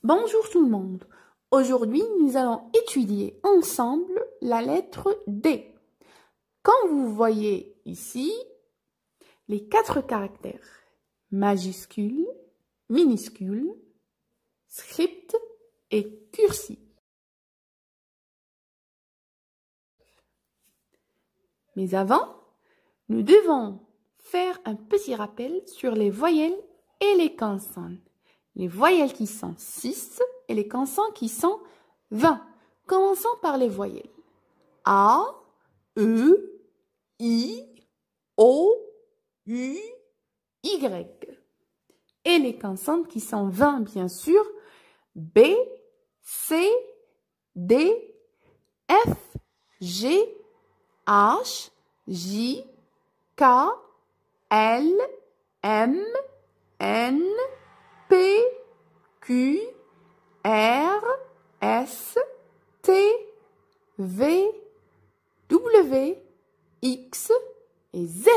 Bonjour tout le monde. Aujourd'hui, nous allons étudier ensemble la lettre D. Quand vous voyez ici les 4 caractères majuscules, minuscules, script et cursif. Mais avant, nous devons faire un petit rappel sur les voyelles et les consonnes. Les voyelles qui sont 6 et les consonnes qui sont 20. Commençons par les voyelles. A, E, I, O, U, Y. Et les consonnes qui sont 20, bien sûr. B, C, D, F, G, H, J, K, L, M, N, P, Q, R, S, T, V, W, X et Z.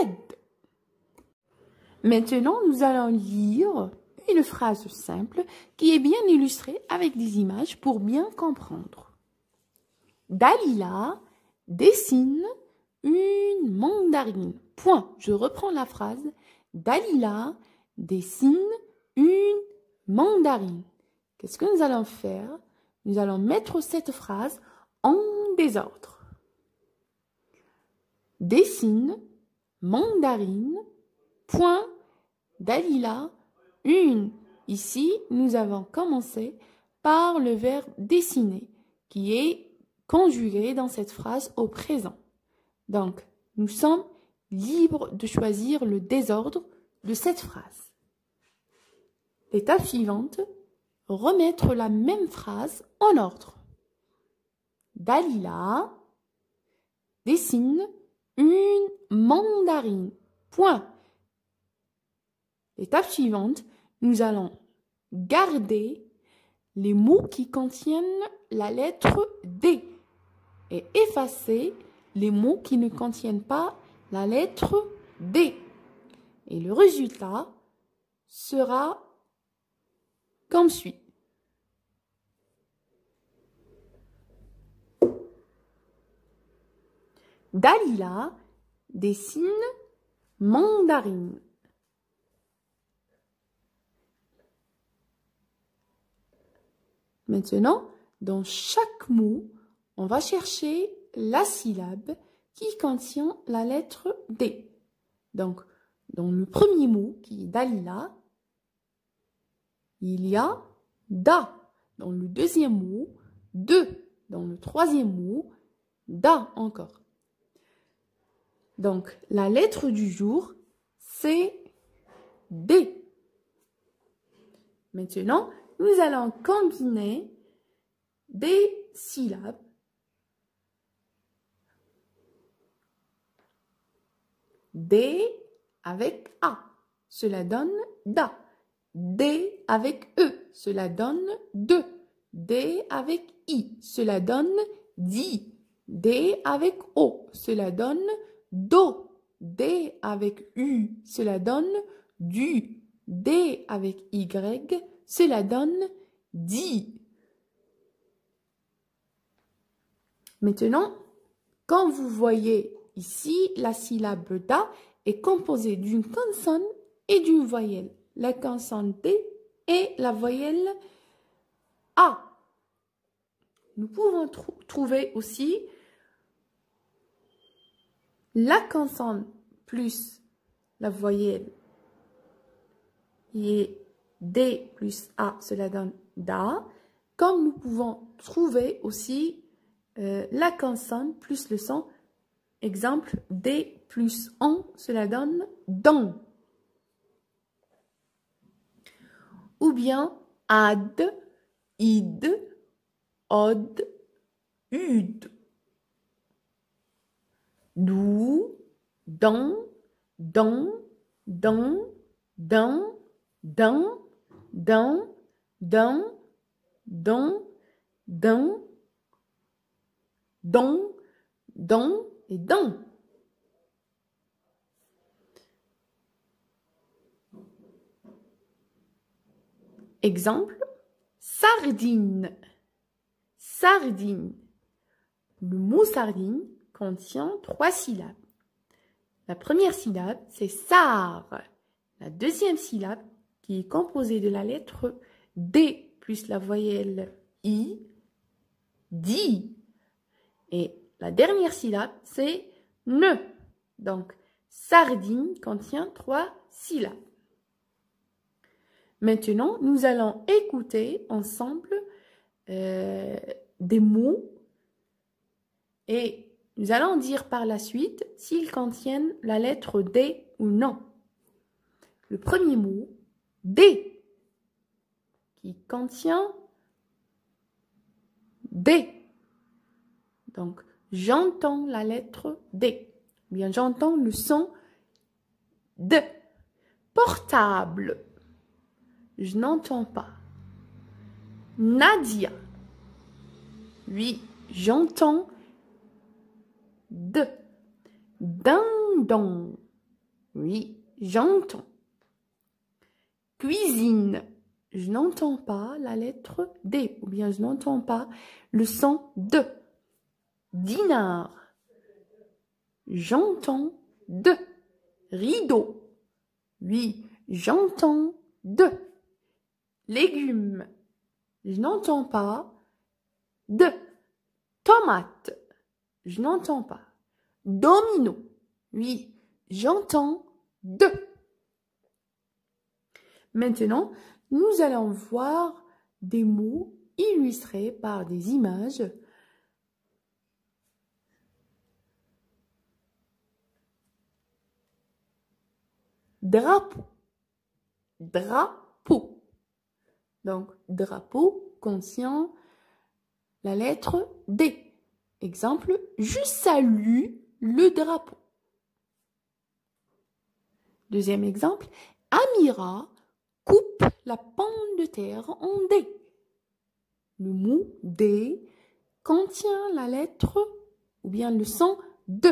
Maintenant, nous allons lire une phrase simple qui est bien illustrée avec des images pour bien comprendre. Dalila dessine une mandarine. Point. Je reprends la phrase. Dalila dessine une mandarine. Qu'est-ce que nous allons faire? Nous allons mettre cette phrase en désordre. Dessine, mandarine, point, Dalila, une. Ici, nous avons commencé par le verbe dessiner, qui est conjugué dans cette phrase au présent. Donc, nous sommes libres de choisir le désordre de cette phrase. L'étape suivante, remettre la même phrase en ordre. Dalila dessine une mandarine. Point. L'étape suivante, nous allons garder les mots qui contiennent la lettre D et effacer les mots qui ne contiennent pas la lettre D. Et le résultat sera comme suit. Dalila dessine mandarine. Maintenant, dans chaque mot, on va chercher la syllabe qui contient la lettre D. Donc, dans le premier mot qui est Dalila, il y a da. Dans le deuxième mot, de. Dans le troisième mot, da encore. Donc, la lettre du jour, c'est D. Maintenant, nous allons combiner des syllabes. D avec A, cela donne da. D avec E, cela donne de. D avec I, cela donne di. D avec O, cela donne do. D avec U, cela donne du. D avec Y, cela donne di. Maintenant, quand vous voyez ici, la syllabe da est composée d'une consonne et d'une voyelle. La consonne D et la voyelle A. Nous pouvons trouver aussi la consonne plus la voyelle qui est D plus A, cela donne da. Comme nous pouvons trouver aussi la consonne plus le son. Exemple, D plus on, cela donne don. Ou bien ad, id, od, ud. Dou, don, don, don, don, don, don, don, don, don, don, don et don. Exemple, Sardine. Sardine. Le mot sardine contient 3 syllabes. La première syllabe, c'est sar. La deuxième syllabe, qui est composée de la lettre D plus la voyelle I, di. Et la dernière syllabe, c'est ne. Donc, sardine contient 3 syllabes. Maintenant, nous allons écouter ensemble des mots et nous allons dire par la suite s'ils contiennent la lettre D ou non. Le premier mot, D, qui contient D. Donc, j'entends la lettre D. Bien, j'entends le son D. Portable. Je n'entends pas. Nadia. Oui, j'entends D. Dindon. Oui, j'entends. Cuisine. Je n'entends pas la lettre D. Ou bien je n'entends pas le son D. Dinar. J'entends D. Rideau. Oui, j'entends D. Légumes. Je n'entends pas D. Tomate. Je n'entends pas. Domino. Oui, j'entends D. Maintenant, nous allons voir des mots illustrés par des images. Drapeau. Drapeau. Donc, drapeau contient la lettre D. Exemple, je salue le drapeau. Deuxième exemple, Amira coupe la pomme de terre en D. Le mot D contient la lettre ou bien le son D.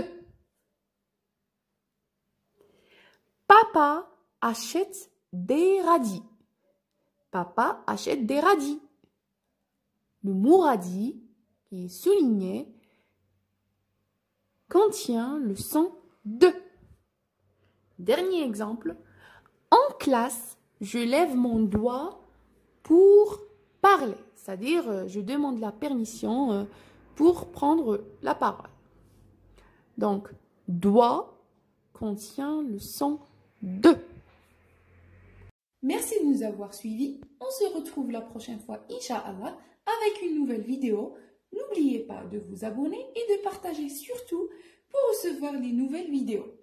Papa achète des radis. Papa achète des radis. Le mot radis, qui est souligné, contient le son D. Dernier exemple. En classe, je lève mon doigt pour parler. C'est-à-dire, je demande la permission pour prendre la parole. Donc, doigt contient le son D. Merci de nous avoir suivis. On se retrouve la prochaine fois, Inch'Allah, avec une nouvelle vidéo. N'oubliez pas de vous abonner et de partager surtout pour recevoir les nouvelles vidéos.